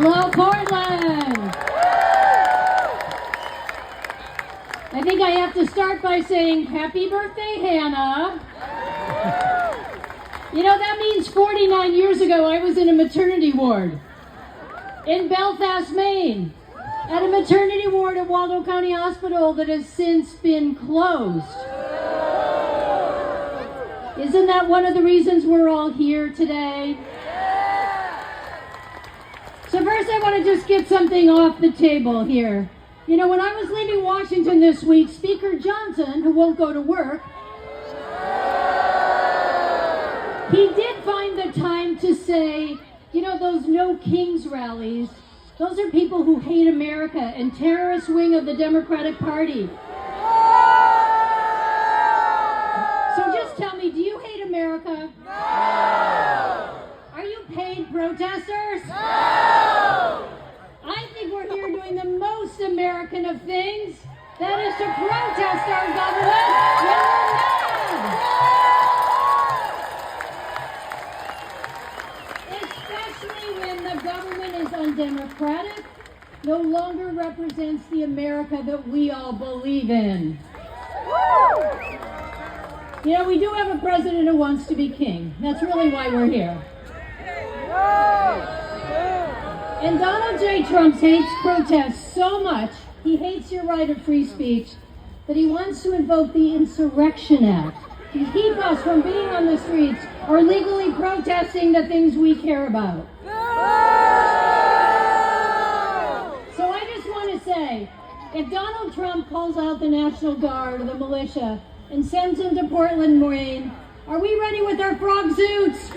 Hello, Portland! I think I have to start by saying happy birthday, Hannah. You know, that means 49 years ago I was in a maternity ward in Belfast, Maine, at a maternity ward at Waldo County Hospital that has since been closed. Isn't that one of the reasons we're all here today? So first I want to just get something off the table here. You know, when I was leaving Washington this week, Speaker Johnson, who won't go to work, he did find the time to say, you know, those No Kings rallies, those are people who hate America and terrorist wing of the Democratic Party. So just tell me, do you hate America? No! Are you paid protesters? No! I think we're here doing the most American of things. That is to protest our government when we're mad. Especially when the government is undemocratic, no longer represents the America that we all believe in. You know, we do have a president who wants to be king. That's really why we're here. And Donald J. Trump hates protests so much, he hates your right of free speech, that he wants to invoke the Insurrection Act to keep us from being on the streets or legally protesting the things we care about. So I just want to say, if Donald Trump calls out the National Guard or the militia and sends them to Portland, Maine, are we ready with our frog suits?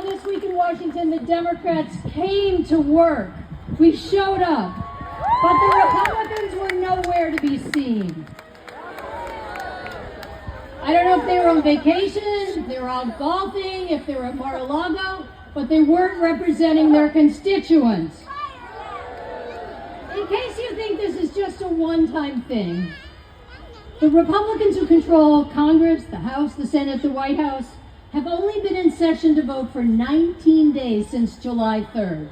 This week in Washington, the Democrats came to work. We showed up. But the Republicans were nowhere to be seen. I don't know if they were on vacation, if they were out golfing, if they were at Mar-a-Lago, but they weren't representing their constituents. In case you think this is just a one-time thing, the Republicans who control Congress, the House, the Senate, the White House, have only been in session to vote for 19 days since July 3rd.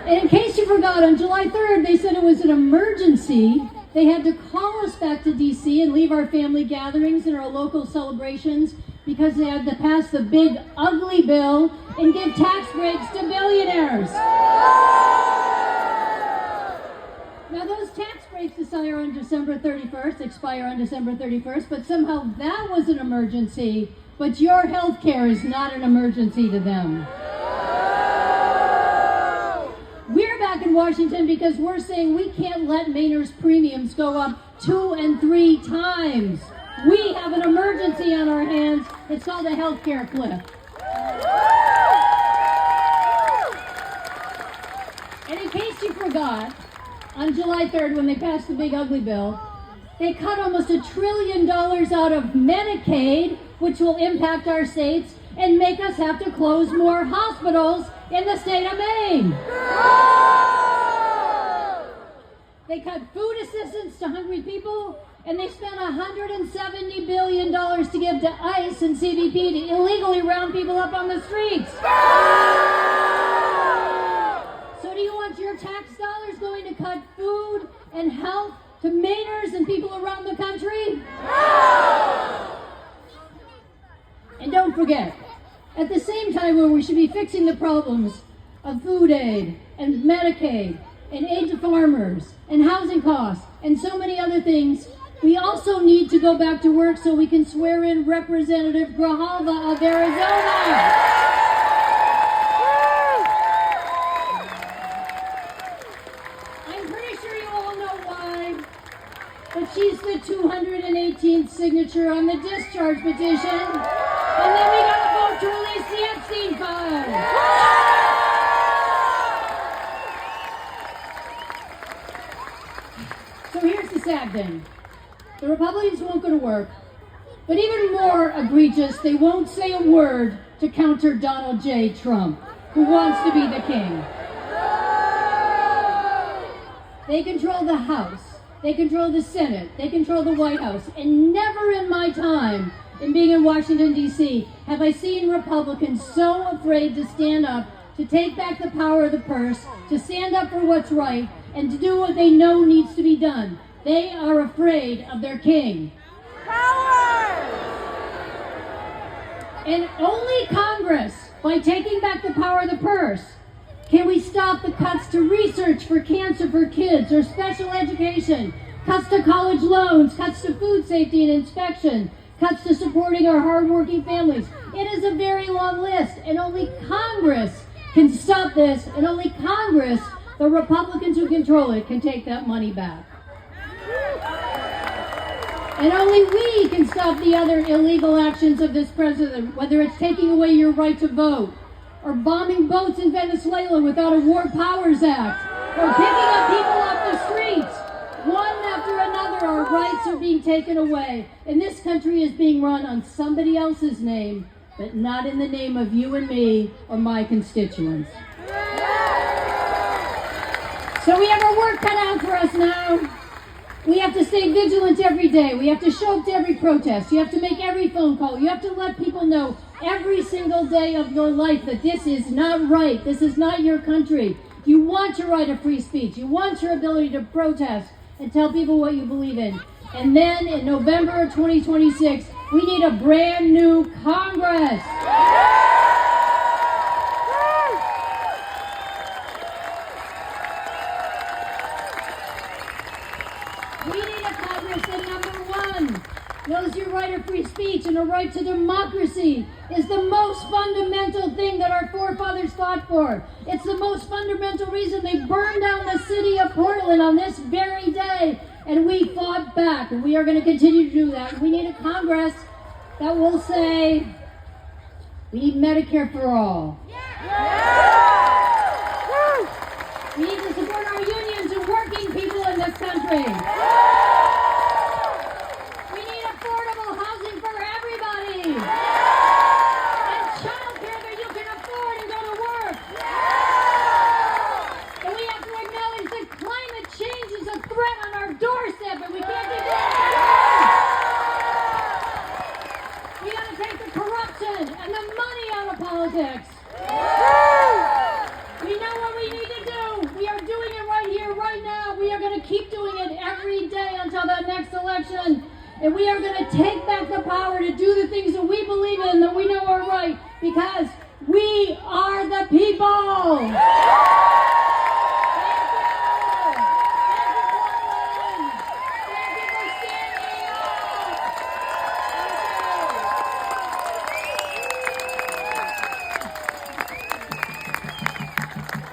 And in case you forgot, on July 3rd, they said it was an emergency. They had to call us back to D.C. and leave our family gatherings and our local celebrations because they had to pass the big, ugly bill and give tax breaks to billionaires. Now, those tax breaks expire on December 31st, but somehow that was an emergency, but your health care is not an emergency to them. We're back in Washington because we're saying we can't let Mainers' premiums go up 2 and 3 times. We have an emergency on our hands. It's called a health care cliff. And in case you forgot, on July 3rd, when they passed the big ugly bill, they cut almost $1 trillion out of Medicaid, which will impact our states and make us have to close more hospitals in the state of Maine. They cut food assistance to hungry people, and they spent $170 billion to give to ICE and CBP to illegally round people up on the streets. So do you want your tax dollars going to cut food and health to Mainers and people around the country? No! And don't forget, at the same time where we should be fixing the problems of food aid and Medicaid and aid to farmers and housing costs and so many other things, we also need to go back to work so we can swear in Representative Grijalva of Arizona. But she's the 218th signature on the discharge petition. And then we got to vote to release the Epstein file. So here's the sad thing. The Republicans won't go to work. But even more egregious, they won't say a word to counter Donald J. Trump, who wants to be the king. They control the House, They control the Senate. They control the White House. And never in my time in being in Washington, D.C., have I seen Republicans so afraid to stand up, to take back the power of the purse, to stand up for what's right, and to do what they know needs to be done. They are afraid of their king. And only Congress, by taking back the power of the purse, can we stop the cuts to research for cancer for kids or special education, cuts to college loans, cuts to food safety and inspection, cuts to supporting our hardworking families. It is a very long list, and only Congress can stop this, and only Congress, the Republicans who control it, can take that money back. And only we can stop the other illegal actions of this president, whether it's taking away your right to vote, or bombing boats in Venezuela without a War Powers Act, or picking up people off the streets. One after another, our rights are being taken away. And this country is being run on somebody else's name, but not in the name of you and me or my constituents. So we have our work cut out for us now. We have to stay vigilant every day. We have to show up to every protest. You have to make every phone call. You have to let people know every single day of your life that this is not right. This is not your country. You want your right of free speech. You want your ability to protest and tell people what you believe in. And then in November of 2026, we need a brand new Congress. We need a Congress that, number one, knows your right of free speech and a right to democracy is the most fundamental thing that our forefathers fought for. It's the most fundamental reason they burned down the city of Portland on this very day. And we fought back, and we are going to continue to do that. We need a Congress that will say, we need Medicare for all. We need to support our unions and working people in this country. We need affordable housing for everybody. And childcare that you can afford and go to work. And we have to acknowledge that climate change is a threat on our doorstep, and we can't be doing that. We got to take the corruption and the money out of politics. We know what we need to do. We are doing it right here, right now. We are going to keep doing it every day until the next election. And we are going to take back the power to do the things that we believe in, that we know are right, because we are the people.